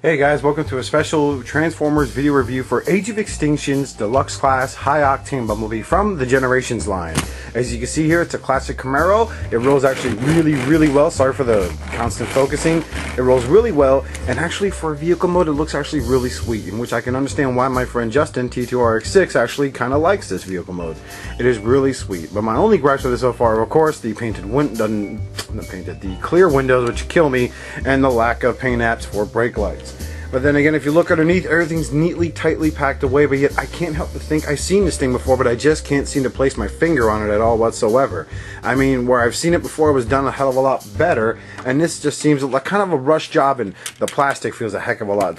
Hey guys, welcome to a special Transformers video review for Age of Extinction's Deluxe Class High Octane Bumblebee from the Generations line. As you can see here, it's a classic Camaro. It rolls actually really well. Sorry for the constant focusing. It rolls really well, and actually for vehicle mode, it looks actually really sweet, in which I can understand why my friend Justin, T2RX6, actually kind of likes this vehicle mode. It is really sweet, but my only gripes with it so far are, of course, the the clear windows, which kill me, and the lack of paint apps for brake lights. But then again, if you look underneath, everything's neatly, tightly packed away, but yet I can't help but think I've seen this thing before, but I just can't seem to place my finger on it at all whatsoever. I mean, where I've seen it before, it was done a hell of a lot better, and this just seems like kind of a rush job, and the plastic feels a heck of a lot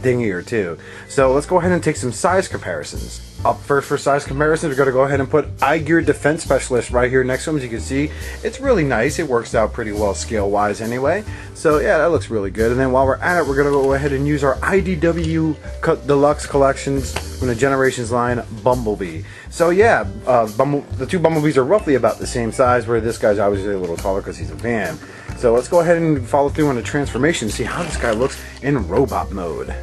dingier too. So let's go ahead and take some size comparisons. Up first for size comparisons, we're going to go ahead and put iGear Defense Specialist right here next to him. As you can see, it's really nice. It works out pretty well scale-wise anyway. So yeah, that looks really good. And then while we're at it, we're going to go ahead and use our IDW Deluxe Collections from the Generations line Bumblebee. So yeah, the two Bumblebees are roughly about the same size, where this guy's obviously a little taller because he's a van. So let's go ahead and follow through on the transformation and see how this guy looks in robot mode.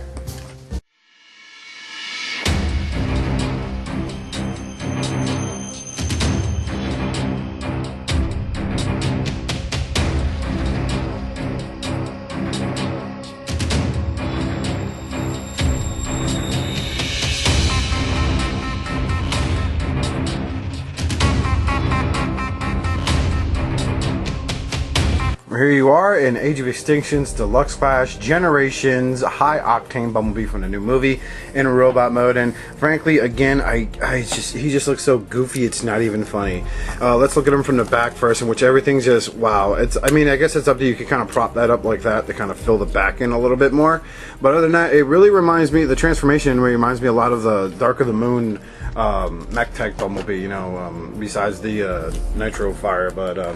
Here you are in Age of Extinction's Deluxe Class Generations High Octane Bumblebee from the new movie in robot mode, and frankly, again, he just looks so goofy. It's not even funny. Let's look at him from the back first, in which everything's just wow. I mean, I guess it's up to you. You can kind of prop that up like that to kind of fill the back in a little bit more. But other than that, it really reminds me. The transformation reminds me a lot of the Dark of the Moon mech tech Bumblebee. You know, besides the nitro fire, but.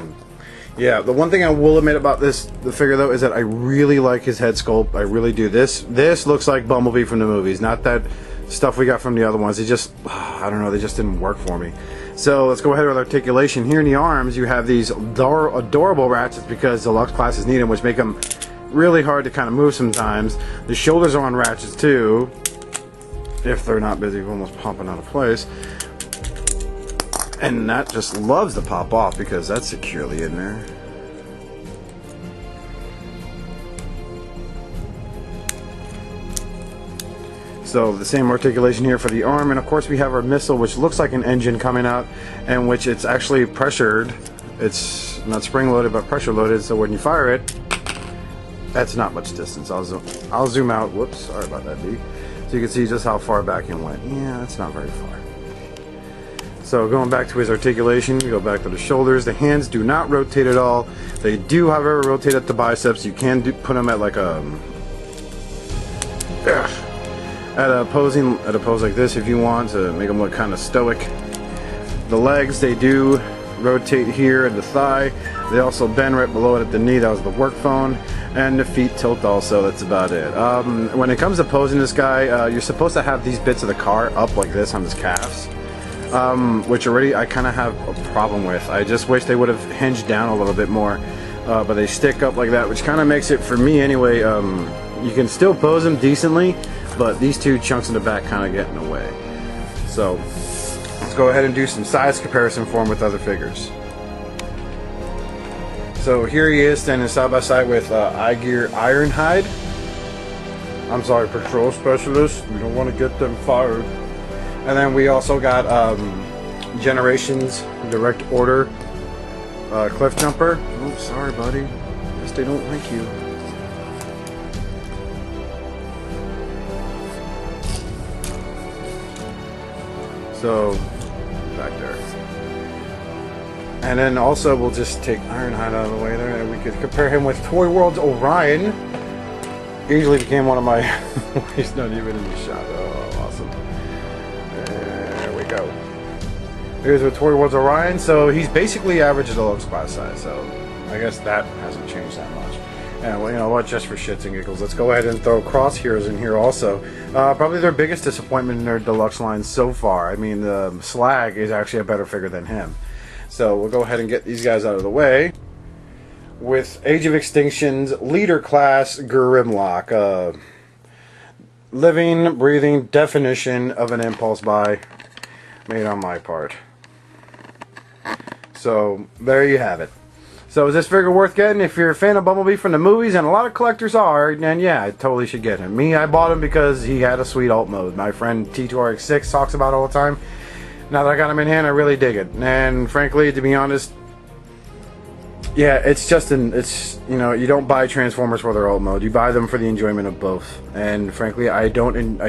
Yeah, the one thing I will admit about the figure though is that I really like his head sculpt. I really do. This looks like Bumblebee from the movies, not that stuff we got from the other ones. They just, I don't know, they just didn't work for me. So let's go ahead with articulation. Here in the arms, you have these adorable ratchets because Deluxe classes need them, which make them really hard to kind of move sometimes. The shoulders are on ratchets too, if they're not busy almost popping out of place. And that just loves to pop off because that's securely in there. So the same articulation here for the arm, and of course we have our missile, which looks like an engine coming out, and which it's actually pressured. It's not spring loaded but pressure loaded, so when you fire it, that's not much distance. I'll zoom out. Whoops, sorry about that, D. So you can see just how far back it went. Yeah, that's not very far. So going back to his articulation, you go back to the shoulders. The hands do not rotate at all. They do, however, rotate at the biceps. You can put them at like a pose like this if you want to make them look kind of stoic. The legs, they do rotate here at the thigh. They also bend right below it at the knee. That was the work phone. And the feet tilt also. That's about it. When it comes to posing this guy, you're supposed to have these bits of the car up like this on his calves. Which already I kind of have a problem with. I just wish they would have hinged down a little bit more, but they stick up like that, which kind of makes it, for me anyway, you can still pose them decently, but these two chunks in the back kind of get in the way. So let's go ahead and do some size comparison for him with other figures. So here he is standing side by side with iGear Ironhide. I'm sorry, Patrol Specialist, we don't want to get them fired. And then we also got Generations Direct Order Cliff Jumper. Oh, sorry, buddy. Guess they don't like you. So, back there. And then also we'll just take Ironhide out of the way there, and we could compare him with Toy World's Orion. Easily became one of my... He's not even in the shot. Oh, awesome. Go. Here's with Toy World's Orion, so he's basically average Deluxe class size, so I guess that hasn't changed that much. And well, you know what, just for shits and giggles, let's go ahead and throw Cross Heroes in here also. Probably their biggest disappointment in their Deluxe line so far. I mean, the Slag is actually a better figure than him. So we'll go ahead and get these guys out of the way. With Age of Extinction's Leader Class Grimlock. living, breathing definition of an impulse buy made on my part. So there you have it. So is this figure worth getting? If you're a fan of Bumblebee from the movies, and a lot of collectors are, then yeah, I totally should get him. Me, I bought him because he had a sweet alt mode. My friend T2RX6 talks about it all the time. Now that I got him in hand, I really dig it. And frankly, to be honest, yeah, it's you know, you don't buy Transformers for their alt mode. You buy them for the enjoyment of both. And frankly, I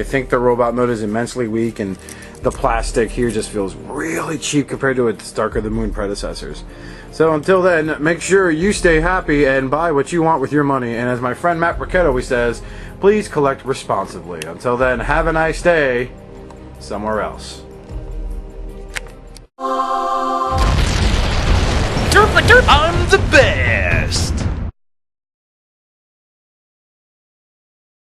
think the robot mode is immensely weak, and the plastic here just feels really cheap compared to its Dark of the Moon predecessors. So until then, make sure you stay happy and buy what you want with your money. And as my friend Matt Burkett always says, please collect responsibly. Until then, have a nice day somewhere else. I'm the bear.